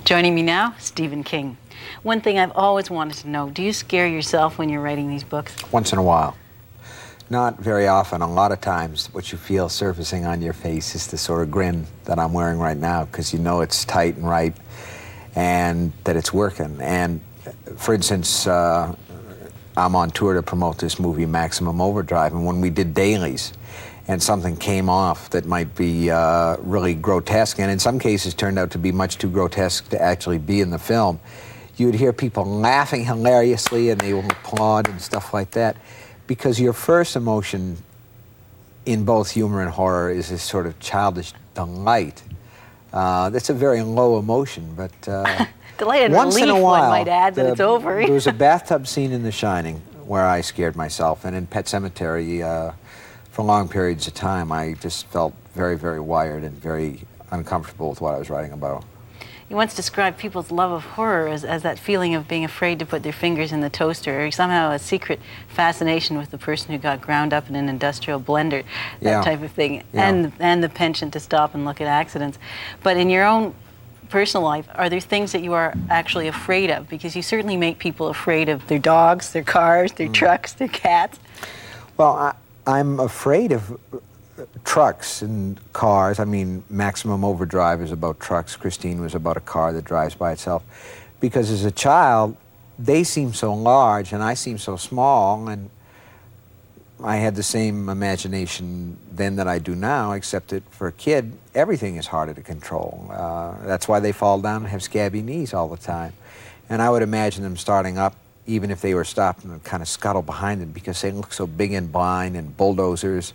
Joining me now, Stephen King. One thing I've always wanted to know, do you scare yourself when you're writing these books? Once in a while. Not very often. A lot of times what you feel surfacing on your face is the sort of grin that I'm wearing right now, because you know it's tight and right and that it's working. And for instance, I'm on tour to promote this movie, Maximum Overdrive, and when we did dailies and something came off that might be really grotesque, and in some cases turned out to be much too grotesque to actually be in the film, you would hear people laughing hilariously and they would applaud and stuff like that, because your first emotion in both humor and horror is this sort of childish delight. That's a very low emotion, but delight and once relief, in a while, one might add, that it's over. There was a bathtub scene in The Shining where I scared myself, and in Pet Sematary, for long periods of time, I just felt very, very wired and very uncomfortable with what I was writing about. You once described people's love of horror as that feeling of being afraid to put their fingers in the toaster, or somehow a secret fascination with the person who got ground up in an industrial blender, that type of thing, and the penchant to stop and look at accidents. But in your own personal life, are there things that you are actually afraid of? Because you certainly make people afraid of their dogs, their cars, their trucks, their cats. Well, I'm afraid of trucks and cars. I mean, Maximum Overdrive is about trucks. Christine was about a car that drives by itself. Because as a child, they seem so large and I seem so small, and I had the same imagination then that I do now, except that for a kid, everything is harder to control. That's why they fall down and have scabby knees all the time. And I would imagine them starting up, even if they were stopped, and kind of scuttle behind them, because they look so big and blind, and bulldozers,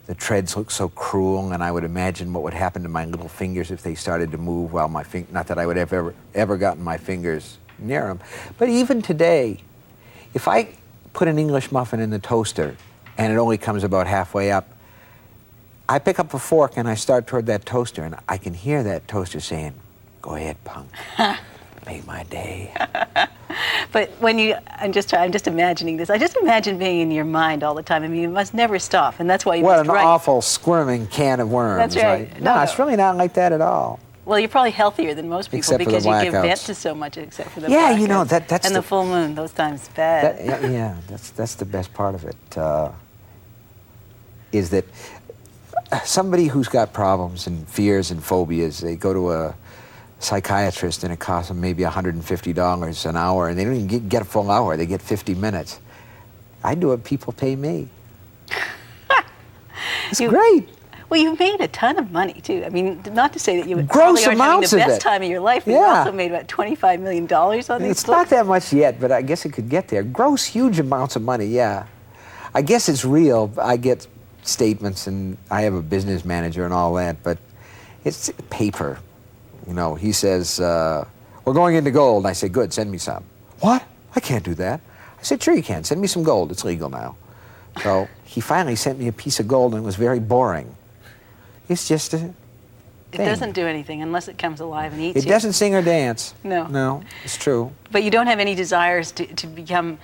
the treads look so cruel, and I would imagine what would happen to my little fingers if they started to move while my not that I would have ever gotten my fingers near them. But even today, if I put an English muffin in the toaster and it only comes about halfway up, I pick up a fork and I start toward that toaster, and I can hear that toaster saying, "Go ahead, punk, make my day." But when I'm just imagining this. I just imagine being in your mind all the time. I mean, you must never stop, and that's why you must write. What an awful squirming can of worms. That's right. No, it's really not like that at all. Well, you're probably healthier than most people, Except because for the you give vent blackouts. to so much, except for the Yeah, blackouts. you know, that's and the full moon, those times bad. Yeah, that's the best part of it, is that somebody who's got problems and fears and phobias, they go to a psychiatrist and it costs them maybe $150 an hour, and they don't even get a full hour, they get 50 minutes. I do it, people pay me. It's great. Well, you've made a ton of money, too. I mean, not to say that you Gross probably aren't having amounts the of best it. time of your life, but you also made about $25 million on these It's books. not that much yet, but I guess it could get there. Gross, huge amounts of money, yeah. I guess it's real. I get statements, and I have a business manager and all that, but it's paper. You know, he says, "We're going into gold." I say, "Good, send me some." "What? I can't do that." I said, "Sure you can. Send me some gold. It's legal now." So he finally sent me a piece of gold, and it was very boring. It's just a thing. It doesn't do anything unless it comes alive and eats you. It doesn't sing or dance. No. No, it's true. But you don't have any desires to become,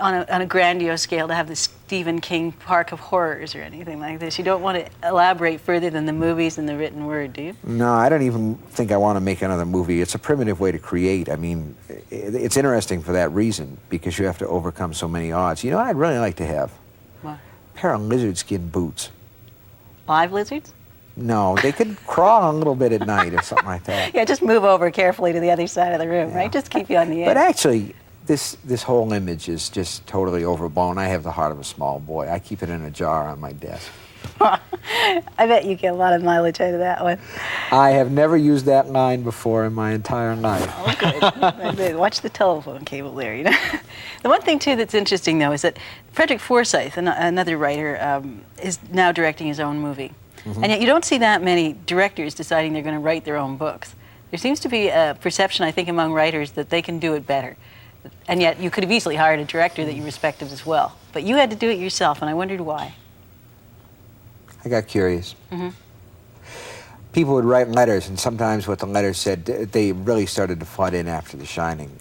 on a grandiose scale, to have the Stephen King Park of Horrors or anything like this. You don't want to elaborate further than the movies and the written word, do you? No, I don't even think I want to make another movie. It's a primitive way to create. I mean, it's interesting for that reason, because you have to overcome so many odds. You know what I'd really like to have? What? A pair of lizard skin boots. Live lizards? No, they could crawl a little bit at night or something like that. Yeah, just move over carefully to the other side of the room, right? Just keep you on the edge. But actually, this whole image is just totally overblown. I have the heart of a small boy. I keep it in a jar on my desk. I bet you get a lot of mileage out of that one. I have never used that line before in my entire life. Oh, good. Watch the telephone cable there, you know. The one thing, too, that's interesting, though, is that Frederick Forsyth, another writer, is now directing his own movie. And yet you don't see that many directors deciding they're going to write their own books. There seems to be a perception, I think, among writers that they can do it better. And yet you could have easily hired a director that you respected as well. But you had to do it yourself, and I wondered why. I got curious. People would write letters, and sometimes what the letters said, they really started to flood in after The Shining.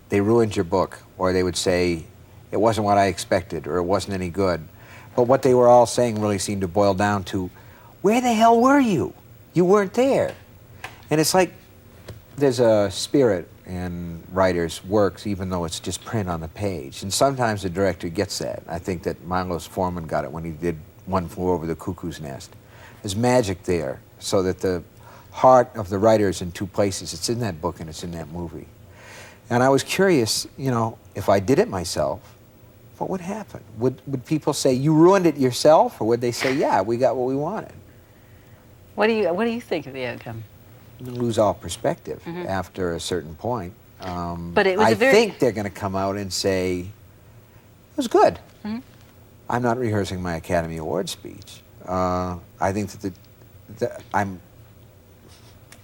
They ruined your book, or they would say, it wasn't what I expected, or it wasn't any good. But what they were all saying really seemed to boil down to, where the hell were you? You weren't there. And it's like, There's a spirit in writers' works, even though it's just print on the page. And sometimes the director gets that. I think that Milos Forman got it when he did One Flew Over the Cuckoo's Nest. There's magic there, so that the heart of the writer is in two places. It's in that book and it's in that movie. And I was curious, you know, if I did it myself, what would happen? Would people say, you ruined it yourself? Or would they say, yeah, we got what we wanted? What do you think of the outcome? You lose all perspective after a certain point. But it was I think they're going to come out and say, it was good. I'm not rehearsing my Academy Award speech. I think that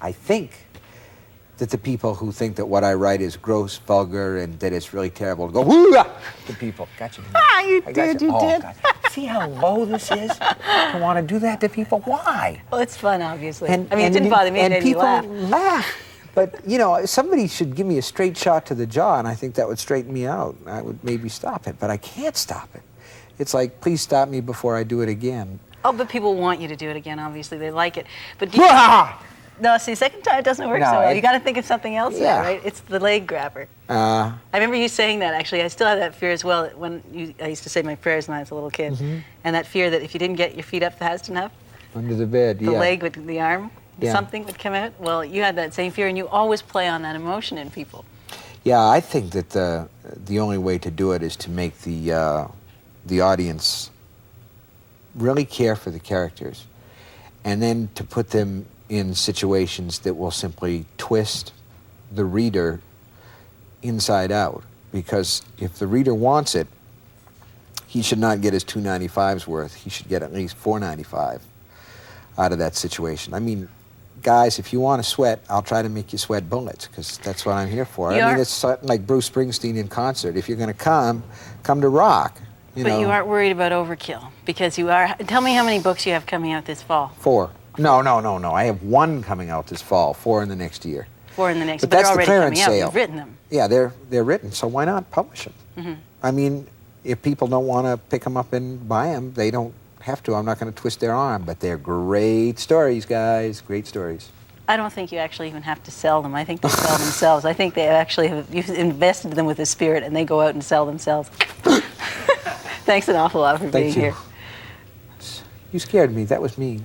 I think that the people who think that what I write is gross, vulgar, and that it's really terrible go, woo-ah! The people. Gotcha. You did. God. See how low this is to want to do that to people? Why? Well, it's fun, obviously. I mean, it didn't bother me, and it made me people laugh. But, you know, somebody should give me a straight shot to the jaw, and I think that would straighten me out. I would maybe stop it, but I can't stop it. It's like, please stop me before I do it again. Oh, but people want you to do it again, obviously. They like it. But do you, no, see, second time it doesn't work so well. You got to think of something else, right? It's the leg grabber. I remember you saying that, actually. I still have that fear as well. When I used to say my prayers when I was a little kid. And that fear that if you didn't get your feet up fast enough, under the bed, the leg would, the arm, something would come out. Well, you had that same fear, and you always play on that emotion in people. Yeah, I think that the only way to do it is to make the audience really care for the characters, and then to put them in situations that will simply twist the reader inside out. Because if the reader wants it, he should not get his $2.95's worth. He should get at least $4.95 out of that situation. I mean, guys, if you want to sweat, I'll try to make you sweat bullets, because that's what I'm here for. I mean, it's like Bruce Springsteen in concert. If you're going to come to rock. You know. You aren't worried about overkill, because you are. Tell me how many books you have coming out this fall. 4. No. I have 1 coming out this fall, 4 in the next year. 4 in the next, but they're that's already the clearance coming out. sale. You've written them. Yeah, they're written, so why not publish them? I mean, if people don't want to pick them up and buy them, they don't have to. I'm not going to twist their arm, but they're great stories, guys, great stories. I don't think you actually even have to sell them. I think they sell themselves. I think they actually have, you've invested them with a spirit, and they go out and sell themselves. Thanks an awful lot for being here. You scared me. That was mean.